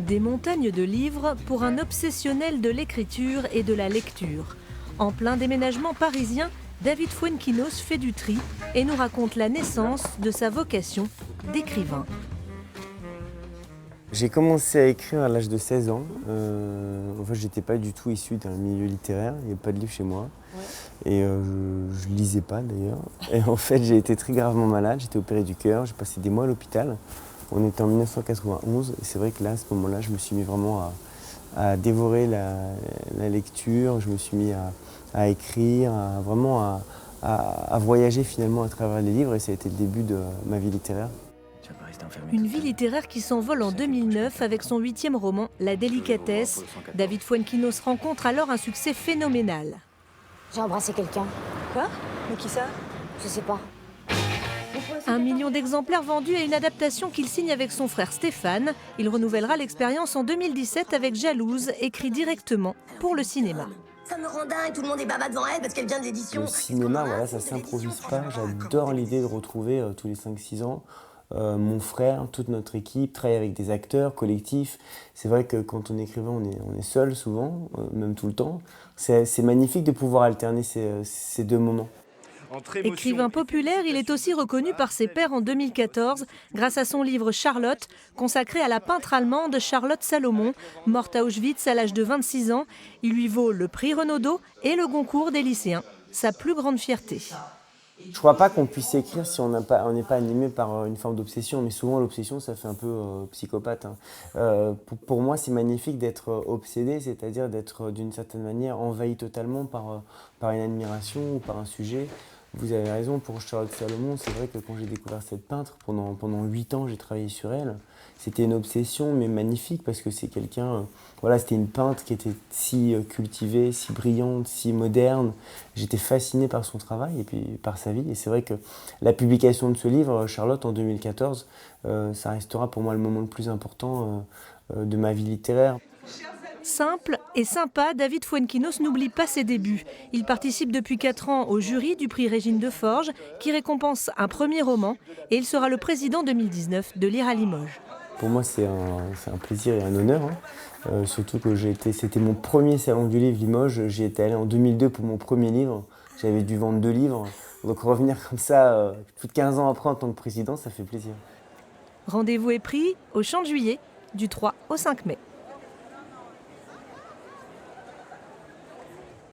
Des montagnes de livres pour un obsessionnel de l'écriture et de la lecture. En plein déménagement parisien, David Fuenquinos fait du tri et nous raconte la naissance de sa vocation d'écrivain. J'ai commencé à écrire à l'âge de 16 ans. En fait, j'étais pas du tout issu d'un milieu littéraire, il n'y avait pas de livre chez moi. Ouais. Et je lisais pas d'ailleurs. Et en fait, j'ai été très gravement malade, j'étais opéré du cœur, j'ai passé des mois à l'hôpital. On était en 1991 et c'est vrai que là, à ce moment-là, je me suis mis vraiment à dévorer la lecture, je me suis mis à écrire, à voyager finalement à travers les livres et ça a été le début de ma vie littéraire. Une vie littéraire qui s'envole en 2009 avec son 8e roman, La délicatesse. David Fuenquinos rencontre alors un succès phénoménal. J'ai embrassé quelqu'un. Quoi? Mais qui ça? Je sais pas. 1 million d'exemplaires vendus et une adaptation qu'il signe avec son frère Stéphane. Il renouvellera l'expérience en 2017 avec Jalouse, écrit directement pour le cinéma. Ça me rend dingue, tout le monde est baba devant elle parce qu'elle vient d'édition. Le cinéma, voilà, ça s'improvise pas. J'adore l'idée de retrouver tous les 5-6 ans mon frère, toute notre équipe, travailler avec des acteurs, collectifs. C'est vrai que quand on est écrivain, on est seul souvent, même tout le temps. C'est magnifique de pouvoir alterner ces deux moments. Écrivain populaire, il est aussi reconnu par ses pairs en 2014 grâce à son livre Charlotte, consacré à la peintre allemande Charlotte Salomon, morte à Auschwitz à l'âge de 26 ans. Il lui vaut le prix Renaudot et le Goncourt des lycéens, sa plus grande fierté. Je ne crois pas qu'on puisse écrire si on n'est pas animé par une forme d'obsession, mais souvent l'obsession ça fait un peu psychopathe. Pour moi c'est magnifique d'être obsédé, c'est-à-dire d'être d'une certaine manière envahi totalement par une admiration ou par un sujet. Vous avez raison, pour Charlotte Salomon, c'est vrai que quand j'ai découvert cette peintre, pendant 8 ans j'ai travaillé sur elle. C'était une obsession mais magnifique parce que c'est quelqu'un, voilà, c'était une peintre qui était si cultivée, si brillante, si moderne. J'étais fasciné par son travail et puis par sa vie. Et c'est vrai que la publication de ce livre, Charlotte, en 2014, ça restera pour moi le moment le plus important de ma vie littéraire. Simple et sympa, David Fuenquinos n'oublie pas ses débuts. Il participe depuis 4 ans au jury du prix Régine Deforge qui récompense un premier roman et il sera le président 2019 de Lire à Limoges. Pour moi, c'est un plaisir et un honneur, hein. Surtout que c'était mon premier salon du livre Limoges. J'y étais allé en 2002 pour mon premier livre. J'avais dû vendre 2 livres. Donc revenir comme ça, plus de 15 ans après en tant que président, ça fait plaisir. Rendez-vous est pris au Champ de Juillet du 3 au 5 mai.